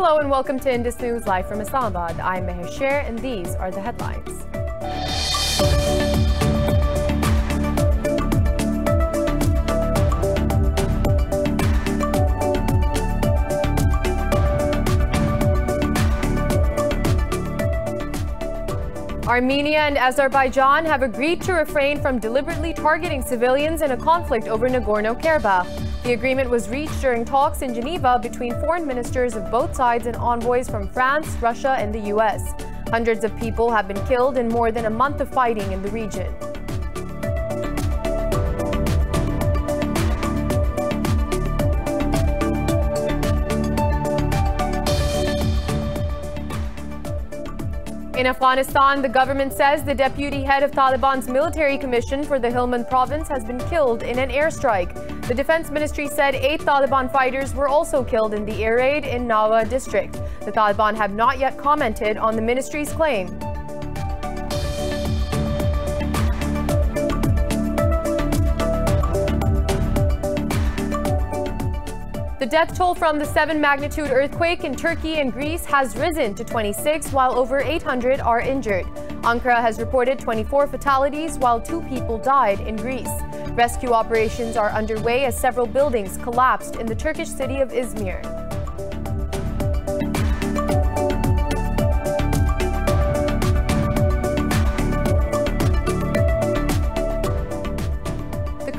Hello and welcome to Indus News live from Islamabad. I'm Meher Sher and these are the headlines. Armenia and Azerbaijan have agreed to refrain from deliberately targeting civilians in a conflict over Nagorno-Karabakh. The agreement was reached during talks in Geneva between foreign ministers of both sides and envoys from France, Russia, and the US. Hundreds of people have been killed in more than a month of fighting in the region. In Afghanistan, the government says the deputy head of Taliban's military commission for the Helmand province has been killed in an airstrike. The defense ministry said 8 Taliban fighters were also killed in the air raid in Nawa district. The Taliban have not yet commented on the ministry's claim. The death toll from the 7-magnitude earthquake in Turkey and Greece has risen to 26, while over 800 are injured. Ankara has reported 24 fatalities, while 2 people died in Greece. Rescue operations are underway as several buildings collapsed in the Turkish city of Izmir.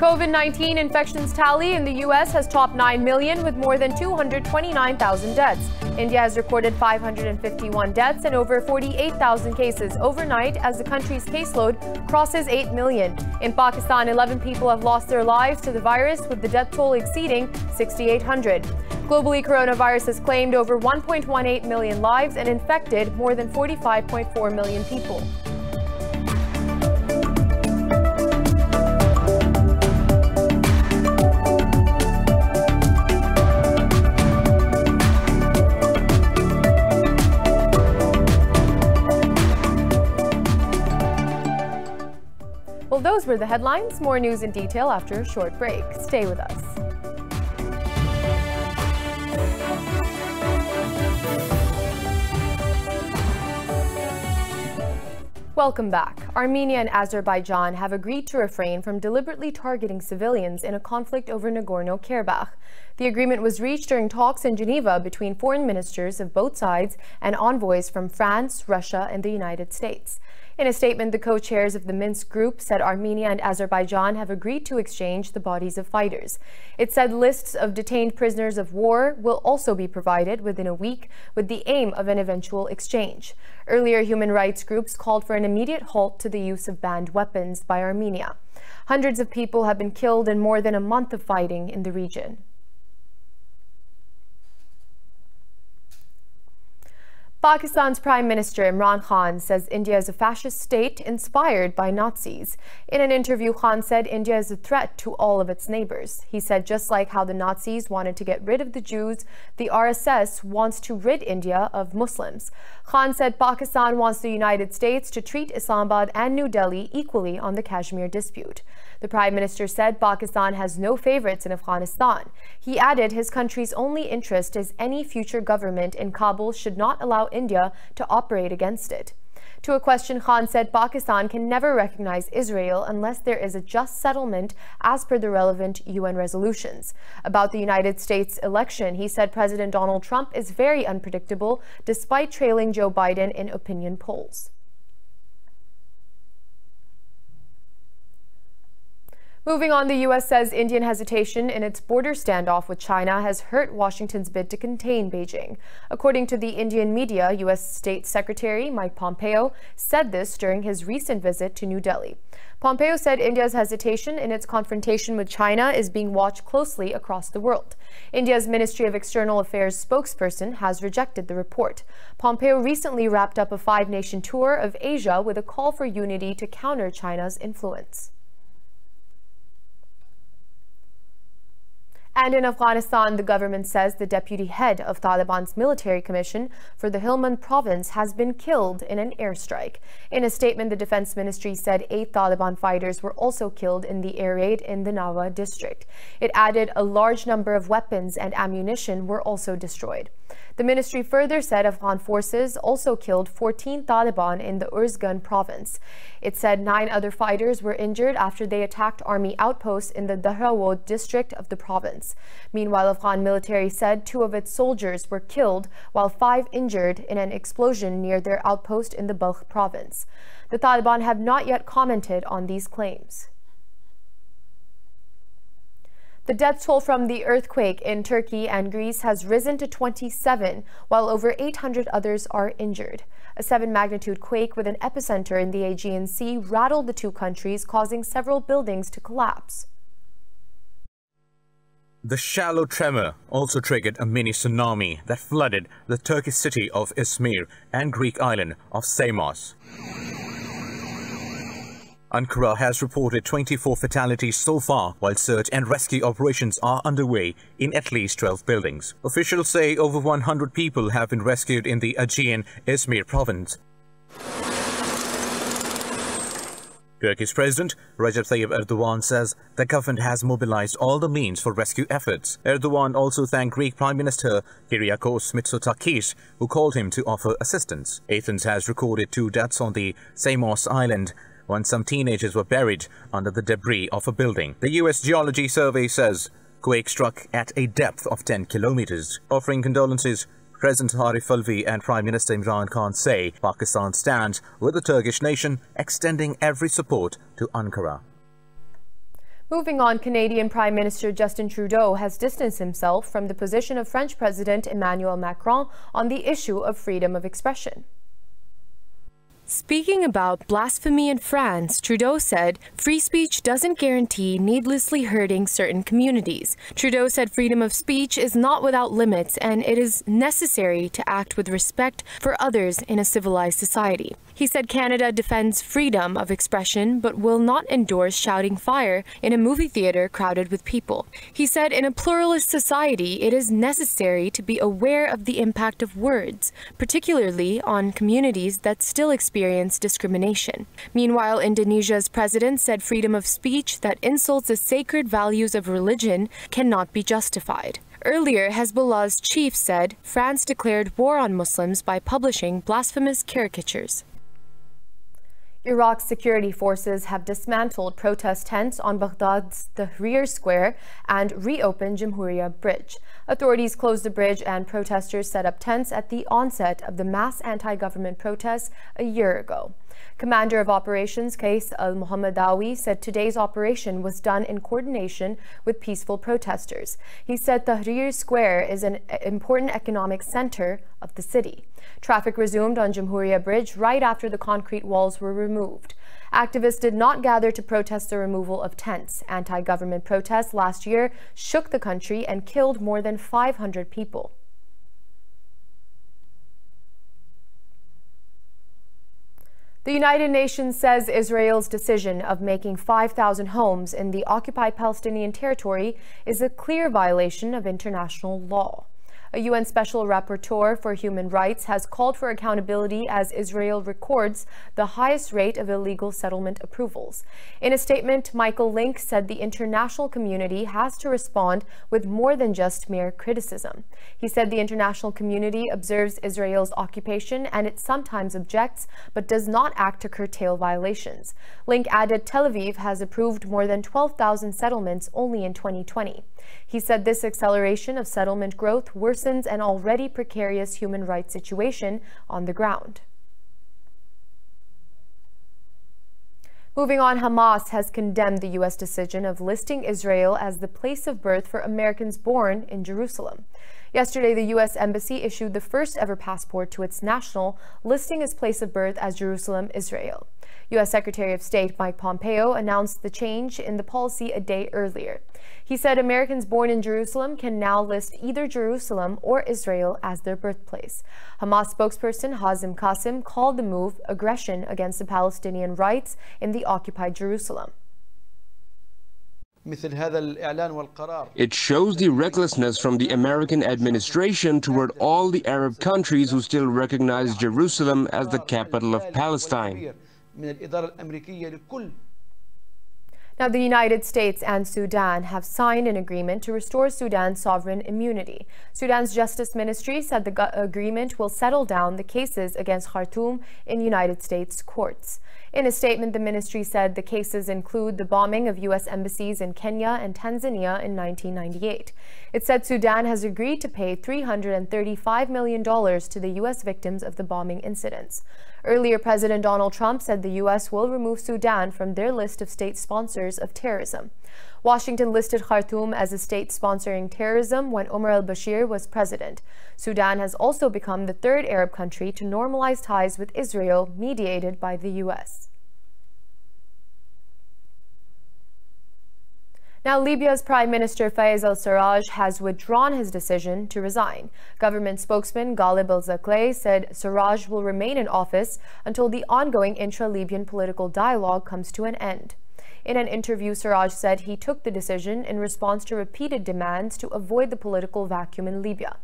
COVID-19 infections tally in the U.S. has topped 9 million with more than 229,000 deaths. India has recorded 551 deaths and over 48,000 cases overnight as the country's caseload crosses 8 million. In Pakistan, 11 people have lost their lives to the virus, with the death toll exceeding 6,800. Globally, coronavirus has claimed over 1.18 million lives and infected more than 45.4 million people. Well, those were the headlines. More news in detail after a short break. Stay with us. Welcome back. Armenia and Azerbaijan have agreed to refrain from deliberately targeting civilians in a conflict over Nagorno-Karabakh. The agreement was reached during talks in Geneva between foreign ministers of both sides and envoys from France, Russia, and the United States. In a statement, the co-chairs of the Minsk group said Armenia and Azerbaijan have agreed to exchange the bodies of fighters. It said lists of detained prisoners of war will also be provided within a week, with the aim of an eventual exchange. Earlier, human rights groups called for an immediate halt to the use of banned weapons by Armenia. Hundreds of people have been killed in more than a month of fighting in the region. Pakistan's Prime Minister Imran Khan says India is a fascist state inspired by Nazis. In an interview, Khan said India is a threat to all of its neighbors. He said just like how the Nazis wanted to get rid of the Jews, the RSS wants to rid India of Muslims. Khan said Pakistan wants the United States to treat Islamabad and New Delhi equally on the Kashmir dispute. The Prime Minister said Pakistan has no favorites in Afghanistan. He added his country's only interest is any future government in Kabul should not allow India to operate against it. To a question, Khan said Pakistan can never recognize Israel unless there is a just settlement as per the relevant UN resolutions. About the United States election, he said President Donald Trump is very unpredictable despite trailing Joe Biden in opinion polls. Moving on, the U.S. says Indian hesitation in its border standoff with China has hurt Washington's bid to contain Beijing. According to the Indian media, U.S. State Secretary Mike Pompeo said this during his recent visit to New Delhi. Pompeo said India's hesitation in its confrontation with China is being watched closely across the world. India's Ministry of External Affairs spokesperson has rejected the report. Pompeo recently wrapped up a 5-nation tour of Asia with a call for unity to counter China's influence. And in Afghanistan, the government says the deputy head of Taliban's military commission for the Helmand province has been killed in an airstrike. In a statement, the defense ministry said 8 Taliban fighters were also killed in the air raid in the Nawa district. It added a large number of weapons and ammunition were also destroyed. The ministry further said Afghan forces also killed 14 Taliban in the Uruzgan province. It said 9 other fighters were injured after they attacked army outposts in the Dahrawod district of the province. Meanwhile, Afghan military said 2 of its soldiers were killed while 5 injured in an explosion near their outpost in the Balkh province. The Taliban have not yet commented on these claims. The death toll from the earthquake in Turkey and Greece has risen to 27, while over 800 others are injured. A 7-magnitude quake with an epicenter in the Aegean Sea rattled the 2 countries, causing several buildings to collapse. The shallow tremor also triggered a mini tsunami that flooded the Turkish city of Izmir and Greek island of Samos. Ankara has reported 24 fatalities so far, while search and rescue operations are underway in at least 12 buildings. Officials say over 100 people have been rescued in the AEGEAN Izmir province. Turkish President Recep Tayyip Erdogan says the government has mobilized all the means for rescue efforts. Erdogan also thanked Greek Prime Minister Kyriakos Mitsotakis, who called him to offer assistance. Athens has recorded 2 deaths on the Samos island when some teenagers were buried under the debris of a building. The U.S. Geology Survey says quake struck at a depth of 10 kilometers. Offering condolences, President Arif Alvi and Prime Minister Imran Khan say Pakistan stands with the Turkish nation, extending every support to Ankara. Moving on, Canadian Prime Minister Justin Trudeau has distanced himself from the position of French President Emmanuel Macron on the issue of freedom of expression. Speaking about blasphemy in France, Trudeau said free speech doesn't guarantee needlessly hurting certain communities. Trudeau said freedom of speech is not without limits and it is necessary to act with respect for others in a civilized society. He said Canada defends freedom of expression but will not endorse shouting fire in a movie theater crowded with people. He said in a pluralist society, it is necessary to be aware of the impact of words, particularly on communities that still experience discrimination. Meanwhile, Indonesia's president said freedom of speech that insults the sacred values of religion cannot be justified. Earlier, Hezbollah's chief said France declared war on Muslims by publishing blasphemous caricatures. Iraq's security forces have dismantled protest tents on Baghdad's Tahrir Square and reopened Jamhuriya Bridge. Authorities closed the bridge and protesters set up tents at the onset of the mass anti-government protests a year ago. Commander of Operations Qais al-Mohammadawi said today's operation was done in coordination with peaceful protesters. He said Tahrir Square is an important economic center of the city. Traffic resumed on Jamhuriya Bridge right after the concrete walls were removed. Activists did not gather to protest the removal of tents. Anti-government protests last year shook the country and killed more than 500 people. The United Nations says Israel's decision of making 5,000 homes in the occupied Palestinian territory is a clear violation of international law. A UN Special Rapporteur for Human Rights has called for accountability as Israel records the highest rate of illegal settlement approvals. In a statement, Michael Link said the international community has to respond with more than just mere criticism. He said the international community observes Israel's occupation and it sometimes objects, but does not act to curtail violations. Link added Tel Aviv has approved more than 12,000 settlements only in 2020. He said this acceleration of settlement growth worsens an already precarious human rights situation on the ground. Moving on, Hamas has condemned the U.S. decision of listing Israel as the place of birth for Americans born in Jerusalem. Yesterday, the U.S. Embassy issued the first ever passport to its national, listing its place of birth as Jerusalem, Israel. U.S. Secretary of State Mike Pompeo announced the change in the policy a day earlier. He said Americans born in Jerusalem can now list either Jerusalem or Israel as their birthplace. Hamas spokesperson Hazem Qasim called the move aggression against the Palestinian rights in the occupied Jerusalem. It shows the recklessness from the American administration toward all the Arab countries who still recognize Jerusalem as the capital of Palestine. Now, the United States and Sudan have signed an agreement to restore Sudan's sovereign immunity. Sudan's Justice Ministry said the agreement will settle down the cases against Khartoum in United States courts. In a statement, the ministry said the cases include the bombing of U.S. embassies in Kenya and Tanzania in 1998. It said Sudan has agreed to pay $335 million to the U.S. victims of the bombing incidents. Earlier, President Donald Trump said the U.S. will remove Sudan from their list of state sponsors of terrorism. Washington listed Khartoum as a state sponsoring terrorism when Omar al-Bashir was president. Sudan has also become the third Arab country to normalize ties with Israel, mediated by the U.S. Now, Libya's Prime Minister Fayez al-Sarraj has withdrawn his decision to resign. Government spokesman Ghalib al-Zakleh said Sarraj will remain in office until the ongoing intra-Libyan political dialogue comes to an end. In an interview, Sarraj said he took the decision in response to repeated demands to avoid the political vacuum in Libya.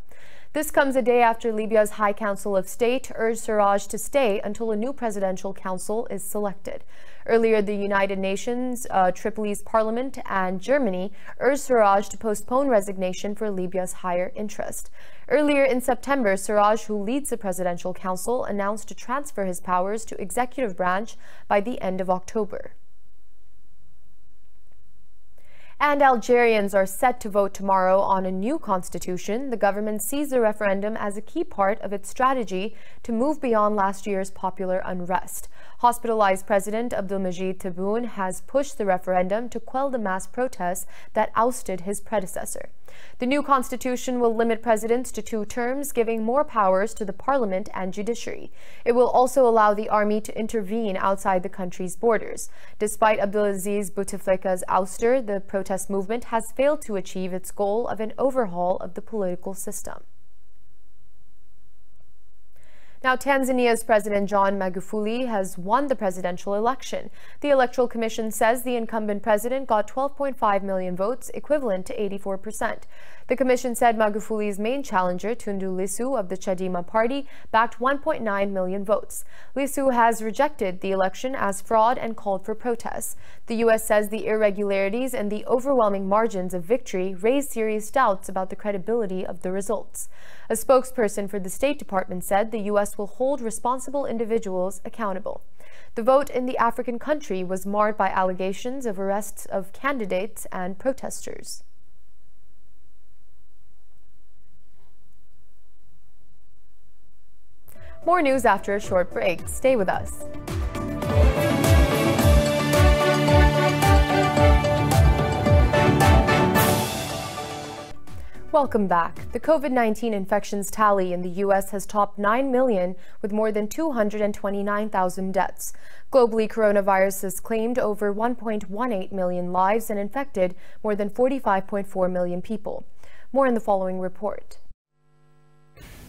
This comes a day after Libya's High Council of State urged Sarraj to stay until a new presidential council is selected. Earlier, the United Nations, Tripoli's parliament, and Germany urged Sarraj to postpone resignation for Libya's higher interest. Earlier in September, Sarraj, who leads the presidential council, announced to transfer his powers to executive branch by the end of October. And Algerians are set to vote tomorrow on a new constitution. The government sees the referendum as a key part of its strategy to move beyond last year's popular unrest. Hospitalized President Abdelmajid Tebboune has pushed the referendum to quell the mass protests that ousted his predecessor. The new constitution will limit presidents to 2 terms, giving more powers to the parliament and judiciary. It will also allow the army to intervene outside the country's borders. Despite Abdelaziz Bouteflika's ouster, the protest movement has failed to achieve its goal of an overhaul of the political system. Now, Tanzania's President John Magufuli has won the presidential election. The Electoral Commission says the incumbent president got 12.5 million votes, equivalent to 84%. The commission said Magufuli's main challenger, Tundu Lissu of the Chadema party, backed 1.9 million votes. Lissu has rejected the election as fraud and called for protests. The U.S. says the irregularities and the overwhelming margins of victory raise serious doubts about the credibility of the results. A spokesperson for the State Department said the U.S. will hold responsible individuals accountable. The vote in the African country was marred by allegations of arrests of candidates and protesters. More news after a short break. Stay with us. Welcome back. The COVID-19 infections tally in the U.S. has topped 9 million with more than 229,000 deaths. Globally, coronavirus has claimed over 1.18 million lives and infected more than 45.4 million people. More in the following report.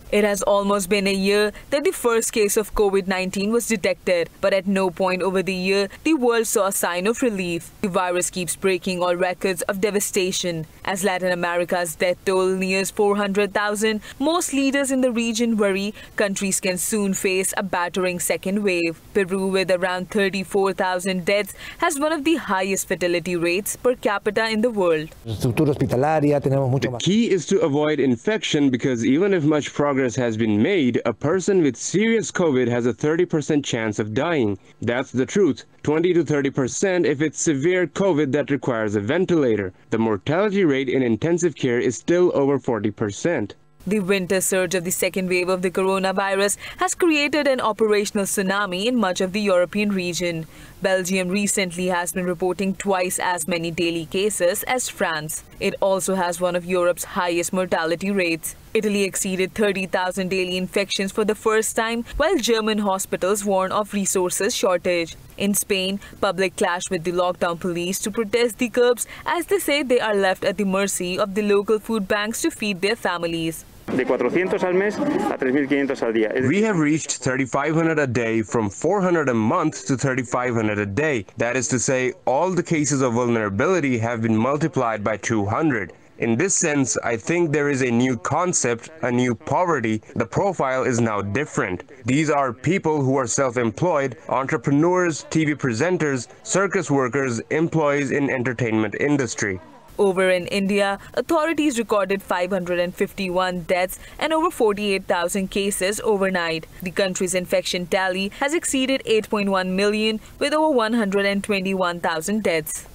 It has almost been a year that the first case of COVID-19 was detected, but at no point over the year the world saw a sign of relief. The virus keeps breaking all records of devastation. As Latin America's death toll nears 400,000, most leaders in the region worry countries can soon face a battering second wave. Peru, with around 34,000 deaths, has one of the highest fatality rates per capita in the world. The key is to avoid infection because even if much progress has been made, a person with serious COVID has a 30% chance of dying. That's the truth. 20 to 30% if it's severe COVID that requires a ventilator. The mortality rate in intensive care is still over 40%. The winter surge of the second wave of the coronavirus has created an operational tsunami in much of the European region. Belgium recently has been reporting twice as many daily cases as France. It also has one of Europe's highest mortality rates. Italy exceeded 30,000 daily infections for the first time, while German hospitals warn of resources shortage. In Spain, public clashed with the lockdown police to protest the curbs as they say they are left at the mercy of the local food banks to feed their families. De 400 al mes a 3.500 al día. We have reached 3,500 a day from 400 a month to 3,500 a day. That is to say, all the cases of vulnerability have been multiplied by 200. In this sense, I think there is a new concept, a new poverty. The profile is now different. These are people who are self-employed, entrepreneurs, TV presenters, circus workers, employees in entertainment industry. Over in India, authorities recorded 551 deaths and over 48,000 cases overnight. The country's infection tally has exceeded 8.1 million with over 121,000 deaths.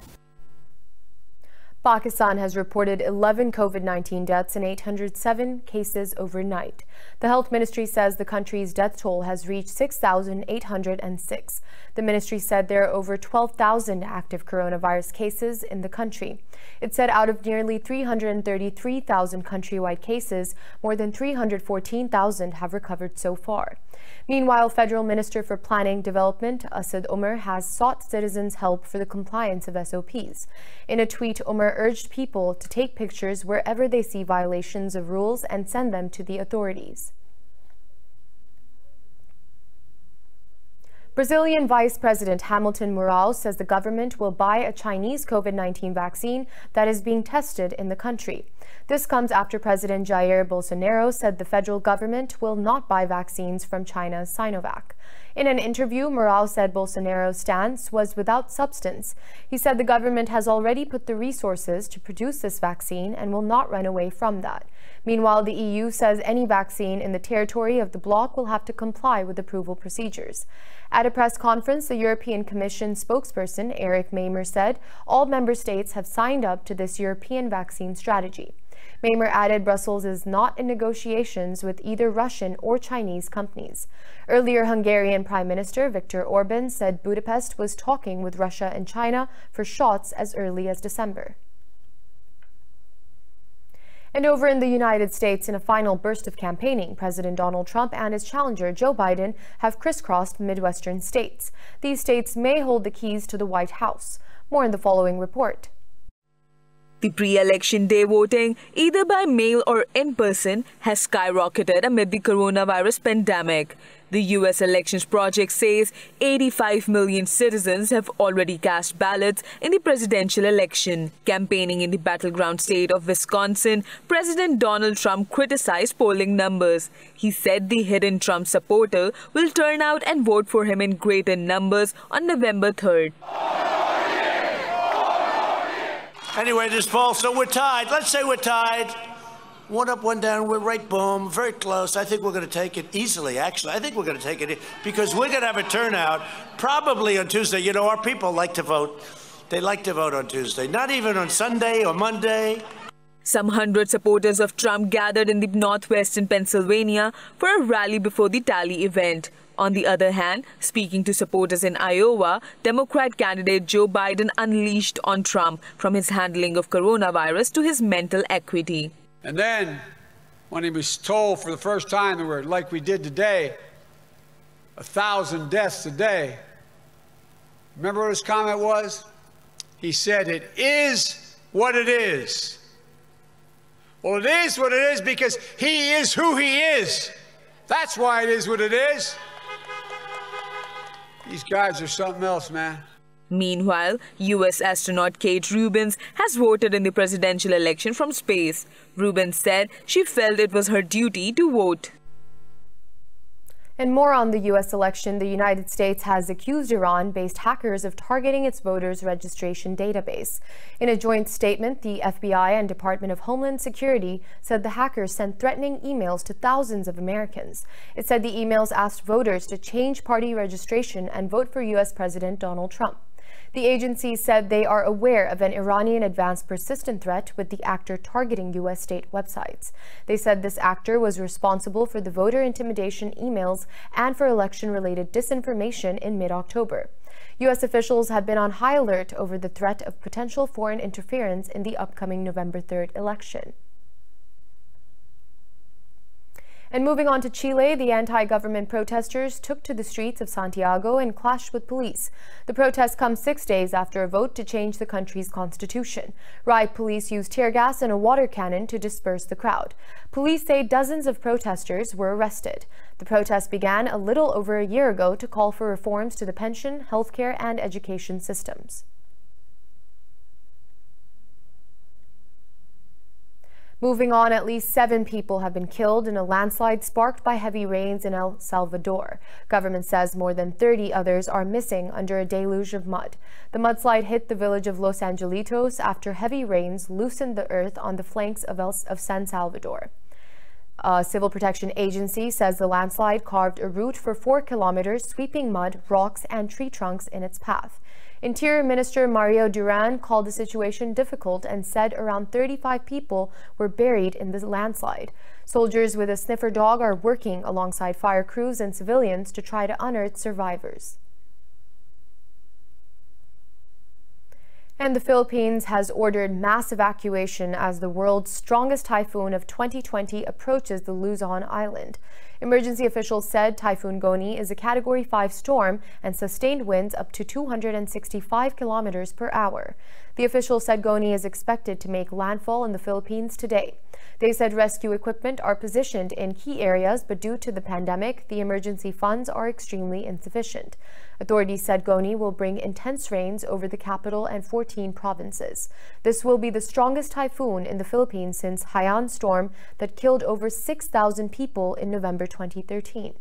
Pakistan has reported 11 COVID-19 deaths and 807 cases overnight. The health ministry says the country's death toll has reached 6,806. The ministry said there are over 12,000 active coronavirus cases in the country. It said out of nearly 333,000 countrywide cases, more than 314,000 have recovered so far. Meanwhile, Federal Minister for Planning Development Asad Umar has sought citizens' help for the compliance of SOPs. In a tweet, Umar urged people to take pictures wherever they see violations of rules and send them to the authorities. Brazilian Vice President Hamilton Mourão says the government will buy a Chinese COVID-19 vaccine that is being tested in the country. This comes after President Jair Bolsonaro said the federal government will not buy vaccines from China's Sinovac. In an interview, Mourão said Bolsonaro's stance was without substance. He said the government has already put the resources to produce this vaccine and will not run away from that. Meanwhile, the EU says any vaccine in the territory of the bloc will have to comply with approval procedures. At a press conference, the European Commission spokesperson Eric Mamer said all member states have signed up to this European vaccine strategy. Mamer added Brussels is not in negotiations with either Russian or Chinese companies. Earlier, Hungarian Prime Minister Viktor Orban said Budapest was talking with Russia and China for shots as early as December. And over in the United States, in a final burst of campaigning, President Donald Trump and his challenger Joe Biden have crisscrossed Midwestern states. These states may hold the keys to the White House. More in the following report. The pre-election day voting, either by mail or in person, has skyrocketed amid the coronavirus pandemic. The U.S. Elections Project says 85 million citizens have already cast ballots in the presidential election. Campaigning in the battleground state of Wisconsin, President Donald Trump criticized polling numbers. He said the hidden Trump supporter will turn out and vote for him in greater numbers on November 3rd. Anyway, this poll, so we're tied. Let's say we're tied. One up, one down. We're right, boom, very close. I think we're going to take it easily, actually. I think we're going to take it because we're going to have a turnout probably on Tuesday. You know, our people like to vote. They like to vote on Tuesday, not even on Sunday or Monday. Some 100 supporters of Trump gathered in the northwestern Pennsylvania for a rally before the tally event. On the other hand, speaking to supporters in Iowa, Democrat candidate Joe Biden unleashed on Trump from his handling of coronavirus to his mental acuity. And then, when he was told for the first time that we're like we did today, 1,000 deaths a day, remember what his comment was? He said, "It is what it is." Well, it is what it is because he is who he is. That's why it is what it is. These guys are something else, man. Meanwhile, U.S. astronaut Kate Rubins has voted in the presidential election from space. Rubins said she felt it was her duty to vote. And more on the U.S. election, the United States has accused Iran-based hackers of targeting its voters' registration database. In a joint statement, the FBI and Department of Homeland Security said the hackers sent threatening emails to thousands of Americans. It said the emails asked voters to change party registration and vote for U.S. President Donald Trump. The agency said they are aware of an Iranian advanced persistent threat with the actor targeting U.S. state websites. They said this actor was responsible for the voter intimidation emails and for election-related disinformation in mid-October. U.S. officials have been on high alert over the threat of potential foreign interference in the upcoming November 3rd election. And moving on to Chile, the anti-government protesters took to the streets of Santiago and clashed with police. The protest comes 6 days after a vote to change the country's constitution. Riot police used tear gas and a water cannon to disperse the crowd. Police say dozens of protesters were arrested. The protest began a little over a year ago to call for reforms to the pension, healthcare, and education systems. Moving on, at least 7 people have been killed in a landslide sparked by heavy rains in El Salvador. Government says more than 30 others are missing under a deluge of mud. The mudslide hit the village of Los Angelitos after heavy rains loosened the earth on the flanks of San Salvador. A civil protection agency says the landslide carved a route for 4 kilometers, sweeping mud, rocks, and tree trunks in its path. Interior Minister Mario Duran called the situation difficult and said around 35 people were buried in the landslide. Soldiers with a sniffer dog are working alongside fire crews and civilians to try to unearth survivors. And the Philippines has ordered mass evacuation as the world's strongest typhoon of 2020 approaches the Luzon Island. Emergency officials said Typhoon Goni is a Category 5 storm and sustained winds up to 265 kilometers per hour. The officials said Goni is expected to make landfall in the Philippines today. They said rescue equipment are positioned in key areas, but due to the pandemic, the emergency funds are extremely insufficient. Authorities said Goni will bring intense rains over the capital and 14 provinces. This will be the strongest typhoon in the Philippines since Haiyan storm that killed over 6,000 people in November 2013.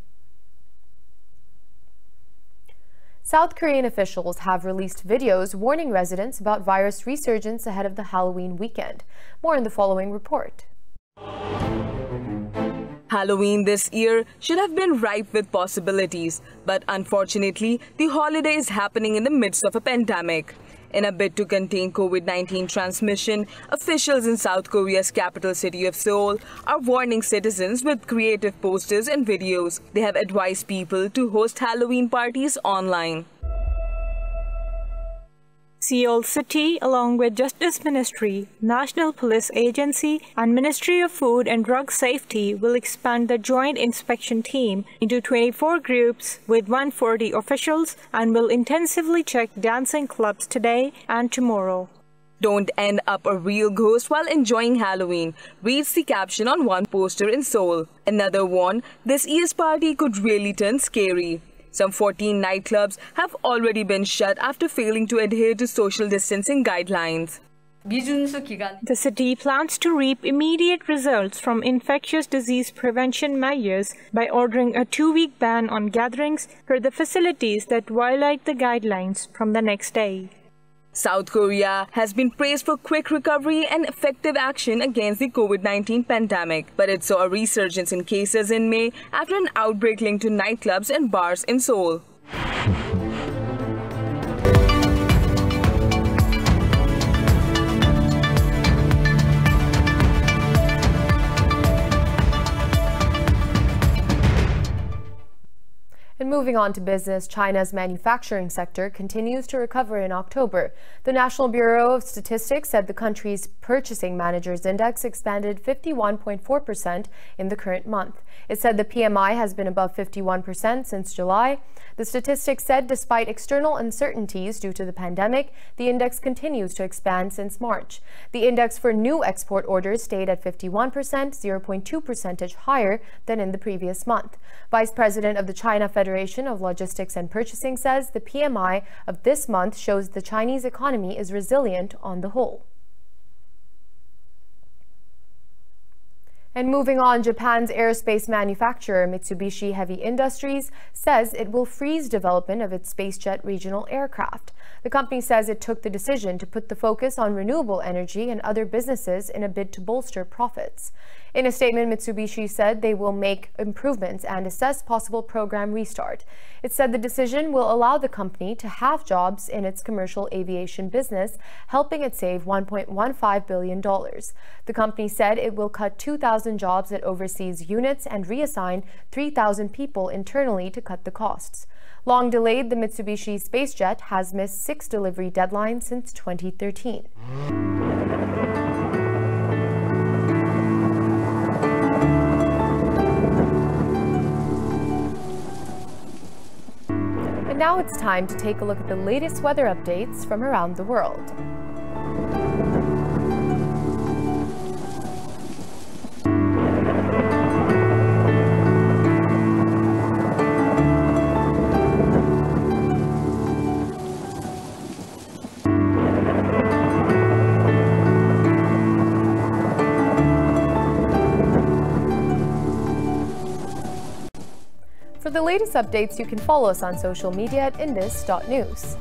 South Korean officials have released videos warning residents about virus resurgence ahead of the Halloween weekend. More in the following report. Halloween this year should have been ripe with possibilities, but unfortunately, the holiday is happening in the midst of a pandemic. In a bid to contain COVID-19 transmission, officials in South Korea's capital city of Seoul are warning citizens with creative posters and videos. They have advised people to host Halloween parties online. Seoul City, along with Justice Ministry, National Police Agency, and Ministry of Food and Drug Safety will expand the joint inspection team into 24 groups with 140 officials and will intensively check dancing clubs today and tomorrow. Don't end up a real ghost while enjoying Halloween, reads the caption on one poster in Seoul. Another warned this year's party could really turn scary. Some 14 nightclubs have already been shut after failing to adhere to social distancing guidelines. The city plans to reap immediate results from infectious disease prevention measures by ordering a 2-week ban on gatherings for the facilities that violate the guidelines from the next day. South Korea has been praised for quick recovery and effective action against the COVID-19 pandemic, but it saw a resurgence in cases in May after an outbreak linked to nightclubs and bars in Seoul. And moving on to business, China's manufacturing sector continues to recover in October. The National Bureau of Statistics said the country's Purchasing Managers Index expanded 51.4% in the current month. It said the PMI has been above 51% since July. The statistics said despite external uncertainties due to the pandemic, the index continues to expand since March. The index for new export orders stayed at 51%, 0.2 percentage higher than in the previous month. Vice President of the China Federation of Logistics and Purchasing says the PMI of this month shows the Chinese economy is resilient on the whole. And moving on, Japan's aerospace manufacturer Mitsubishi Heavy Industries says it will freeze development of its SpaceJet regional aircraft. The company says it took the decision to put the focus on renewable energy and other businesses in a bid to bolster profits. In a statement, Mitsubishi said they will make improvements and assess possible program restart. It said the decision will allow the company to have jobs in its commercial aviation business, helping it save $1.15 billion. The company said it will cut 2,000 jobs at overseas units and reassign 3,000 people internally to cut the costs. Long delayed, the Mitsubishi SpaceJet has missed 6 delivery deadlines since 2013. And now it's time to take a look at the latest weather updates from around the world. For the latest updates, you can follow us on social media at indus.news.